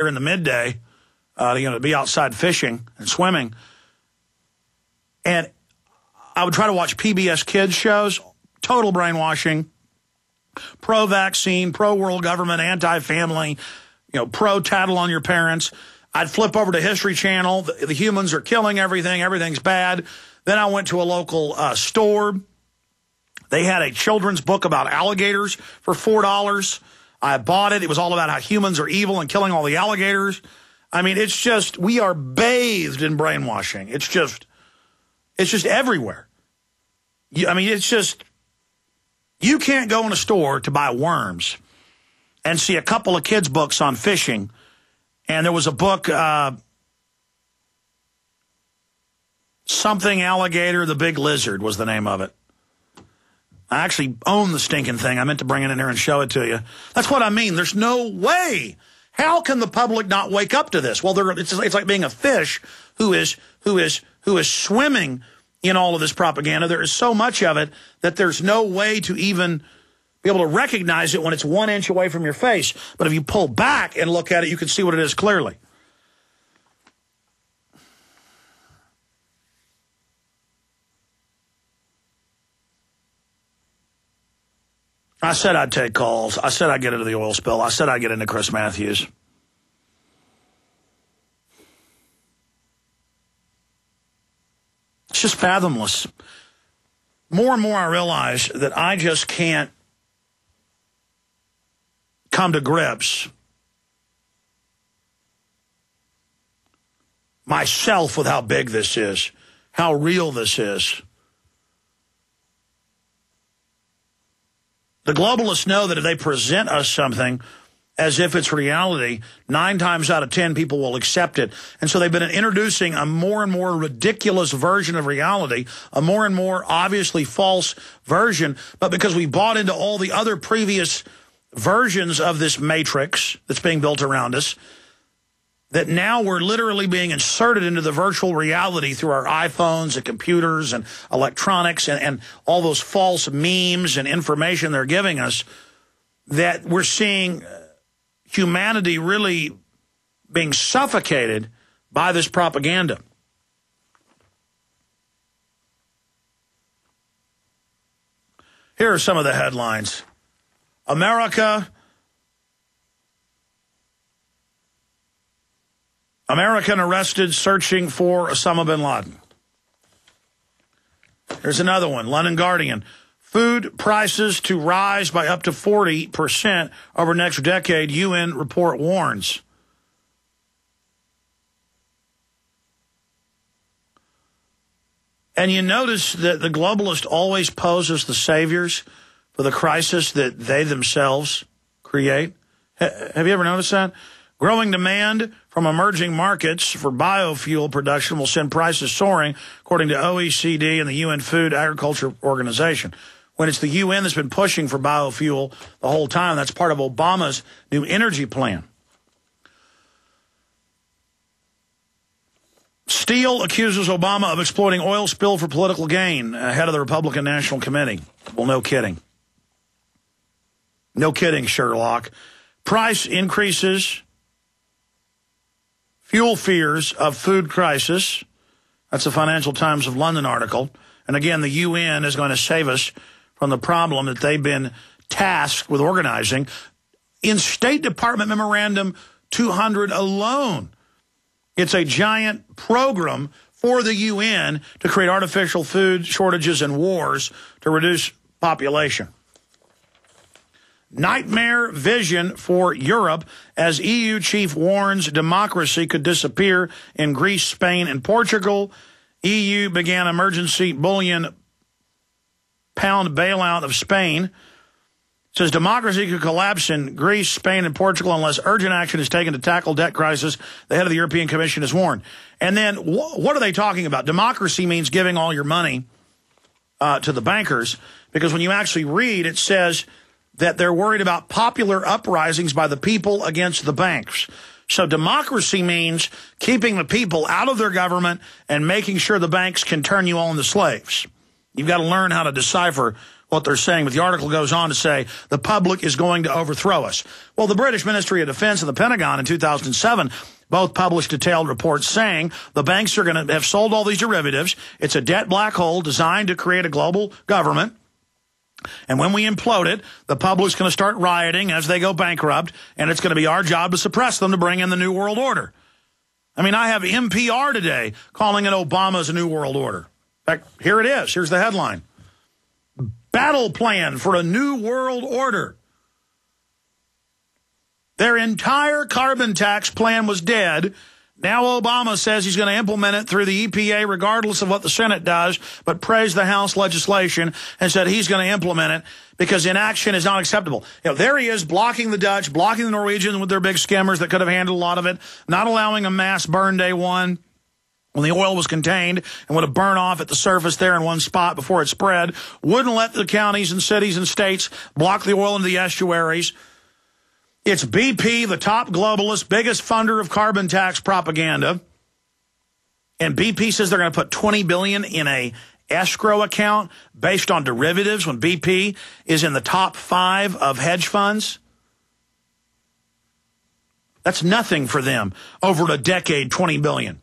in the midday, to be outside fishing and swimming. And I would try to watch PBS Kids shows, total brainwashing, pro-vaccine, pro-world government, anti-family, pro-tattle on your parents. I'd flip over to History Channel. The humans are killing everything. Everything's bad. Then I went to a local store. They had a children's book about alligators for $4. I bought it. It was all about how humans are evil and killing all the alligators. I mean, it's just, we are bathed in brainwashing. It's just everywhere. It's just, you can't go in a store to buy worms and see a couple of kids' books on fishing. And there was a book, Something Alligator, the Big Lizard was the name of it. I actually own the stinking thing. I meant to bring it in here and show it to you. That's what I mean. There's no way. How can the public not wake up to this? Well, it's like being a fish who is swimming in all of this propaganda. There is so much of it that there's no way to even be able to recognize it when it's 1 inch away from your face. But if you pull back and look at it, you can see what it is clearly. I said I'd take calls. I said I'd get into the oil spill. I said I'd get into Chris Matthews. It's just fathomless. More and more I realize that I just can't come to grips myself with how big this is, how real this is. The globalists know that if they present us something as if it's reality, 9 times out of 10 people will accept it. And so they've been introducing a more and more ridiculous version of reality, a more and more obviously false version. But because we bought into all the other previous versions of this matrix that's being built around us, that now we're literally being inserted into the virtual reality through our iPhones and computers and electronics and all those false memes and information they're giving us, that we're seeing humanity really being suffocated by this propaganda. Here are some of the headlines. American arrested searching for Osama bin Laden. Here's another one, London Guardian. Food prices to rise by up to 40% over next decade, UN report warns. And you notice that the globalists always pose as the saviors for the crisis that they themselves create. Have you ever noticed that? Growing demand from emerging markets for biofuel production will send prices soaring, according to OECD and the UN Food Agriculture Organization. When it's the UN that's been pushing for biofuel the whole time, that's part of Obama's new energy plan. Steele accuses Obama of exploiting oil spill for political gain, head of the Republican National Committee. Well, no kidding. No kidding, Sherlock. Price increases, fuel fears of food crisis. That's a Financial Times of London article. And again, the UN is going to save us from the problem that they've been tasked with organizing. In State Department Memorandum 200 alone, it's a giant program for the UN to create artificial food shortages and wars to reduce population. Nightmare vision for Europe as EU chief warns democracy could disappear in Greece, Spain, and Portugal. EU began emergency bullion pound bailout of Spain. Says democracy could collapse in Greece, Spain, and Portugal unless urgent action is taken to tackle debt crisis. The head of the European Commission has warned. And then what are they talking about? Democracy means giving all your money to the bankers, because when you actually read, it says that they're worried about popular uprisings by the people against the banks. So democracy means keeping the people out of their government and making sure the banks can turn you all into slaves. You've got to learn how to decipher what they're saying, but the article goes on to say the public is going to overthrow us. Well, the British Ministry of Defense and the Pentagon in 2007 both published detailed reports saying the banks are going to have sold all these derivatives. It's a debt black hole designed to create a global government. And when we implode it, the public's going to start rioting as they go bankrupt, and it's going to be our job to suppress them to bring in the New World Order. I mean, I have NPR today calling it Obama's New World Order. In fact, here it is. Here's the headline. Battle plan for a New World Order. Their entire carbon tax plan was dead. Now Obama says he's going to implement it through the EPA regardless of what the Senate does, but praised the House legislation and said he's going to implement it because inaction is not acceptable. You know, there he is blocking the Dutch, blocking the Norwegians with their big skimmers that could have handled a lot of it, not allowing a mass burn day one when the oil was contained and would have burned off at the surface there in one spot before it spread, wouldn't let the counties and cities and states block the oil into the estuaries. It's BP, the top globalist, biggest funder of carbon tax propaganda. And BP says they're going to put $20 billion in a escrow account based on derivatives when BP is in the top 5 of hedge funds. That's nothing for them over a decade, $20 billion.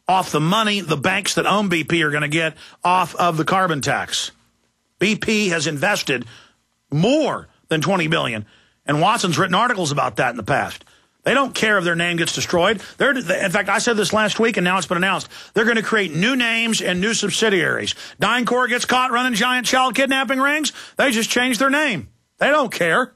Off the money the banks that own BP are going to get off of the carbon tax. BP has invested more than $20 billion. And Watson's written articles about that in the past. They don't care if their name gets destroyed. In fact, I said this last week, and now it's been announced. They're going to create new names and new subsidiaries. DynCorp gets caught running giant child kidnapping rings. They just change their name. They don't care.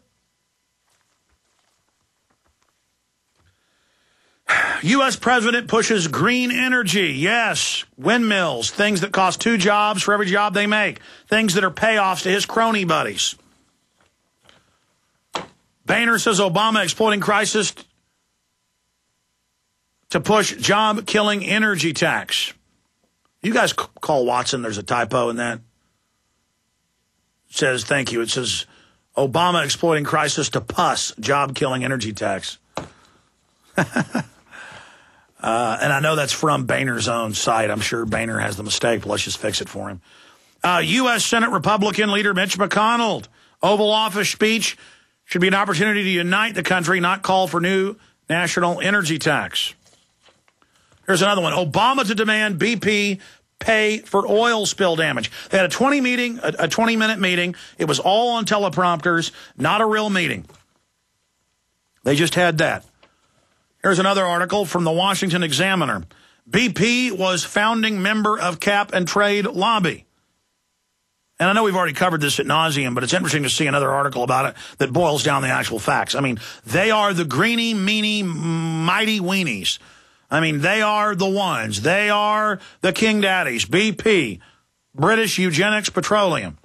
U.S. president pushes green energy. Yes, windmills, things that cost 2 jobs for every job they make, things that are payoffs to his crony buddies. Boehner says Obama exploiting crisis to push job-killing energy tax. You guys call Watson. There's a typo in that. It says, thank you. It says Obama exploiting crisis to push job-killing energy tax. And I know that's from Boehner's own site. I'm sure Boehner has the mistake, but let's just fix it for him. U.S. Senate Republican leader Mitch McConnell, Oval Office speech should be an opportunity to unite the country, not call for new national energy tax. Here's another one. Obama to demand BP pay for oil spill damage. They had a 20-minute meeting. It was all on teleprompters, not a real meeting. They just had that. Here's another article from the Washington Examiner. BP was founding member of Cap and Trade Lobby. And I know we've already covered this ad nauseum, but it's interesting to see another article about it that boils down the actual facts. I mean, they are the greeny, meany, mighty weenies. I mean, they are the ones. They are the king daddies, BP, British Eugenics Petroleum.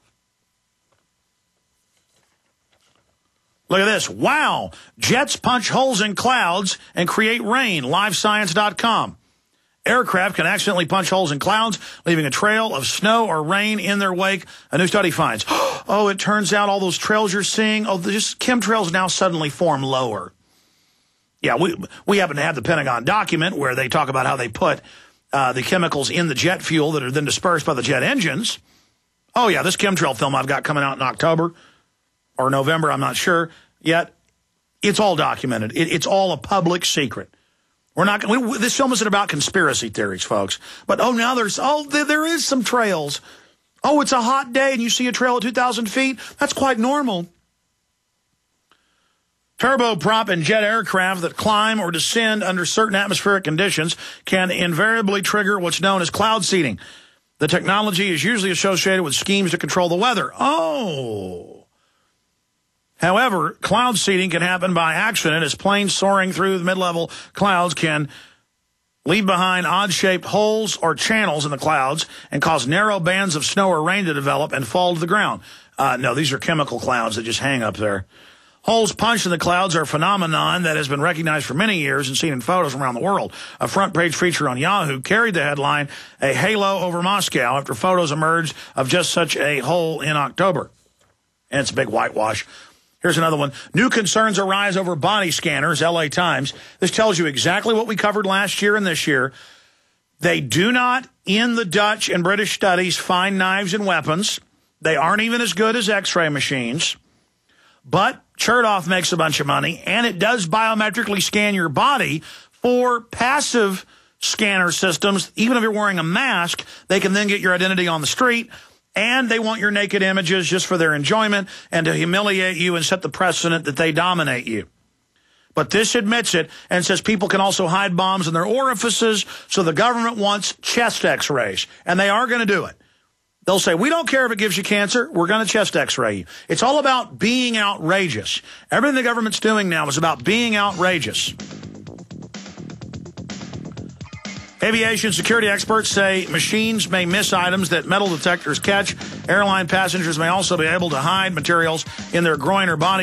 Look at this. Wow. Jets punch holes in clouds and create rain. LiveScience.com. Aircraft can accidentally punch holes in clouds, leaving a trail of snow or rain in their wake, a new study finds. Oh, it turns out all those trails you're seeing, just chemtrails now suddenly form lower. Yeah, we happen to have the Pentagon document where they talk about how they put the chemicals in the jet fuel that are then dispersed by the jet engines. Oh, yeah, this chemtrail film I've got coming out in October or November, I'm not sure yet. It's all documented. It's all a public secret. This film isn't about conspiracy theories, folks. But, now there is some trails. Oh, it's a hot day and you see a trail at 2,000 feet. That's quite normal. Turboprop and jet aircraft that climb or descend under certain atmospheric conditions can invariably trigger what's known as cloud seeding. The technology is usually associated with schemes to control the weather. Oh. However, cloud seeding can happen by accident as planes soaring through the mid-level clouds can leave behind odd-shaped holes or channels in the clouds and cause narrow bands of snow or rain to develop and fall to the ground. No, these are chemical clouds that just hang up there. Holes punched in the clouds are a phenomenon that has been recognized for many years and seen in photos from around the world. A front-page feature on Yahoo carried the headline, "A Halo Over Moscow," after photos emerged of just such a hole in October. And it's a big whitewash. Here's another one. New concerns arise over body scanners, LA Times. This tells you exactly what we covered last year and this year. They do not, in the Dutch and British studies, find knives and weapons. They aren't even as good as X-ray machines. But Chertoff makes a bunch of money, and it does biometrically scan your body for passive scanner systems. Even if you're wearing a mask, they can then get your identity on the street, and they want your naked images just for their enjoyment and to humiliate you and set the precedent that they dominate you. But this admits it and says people can also hide bombs in their orifices, so the government wants chest X-rays, and they are going to do it. They'll say, we don't care if it gives you cancer, we're going to chest X-ray you. It's all about being outrageous. Everything the government's doing now is about being outrageous. Aviation security experts say machines may miss items that metal detectors catch. Airline passengers may also be able to hide materials in their groin or body.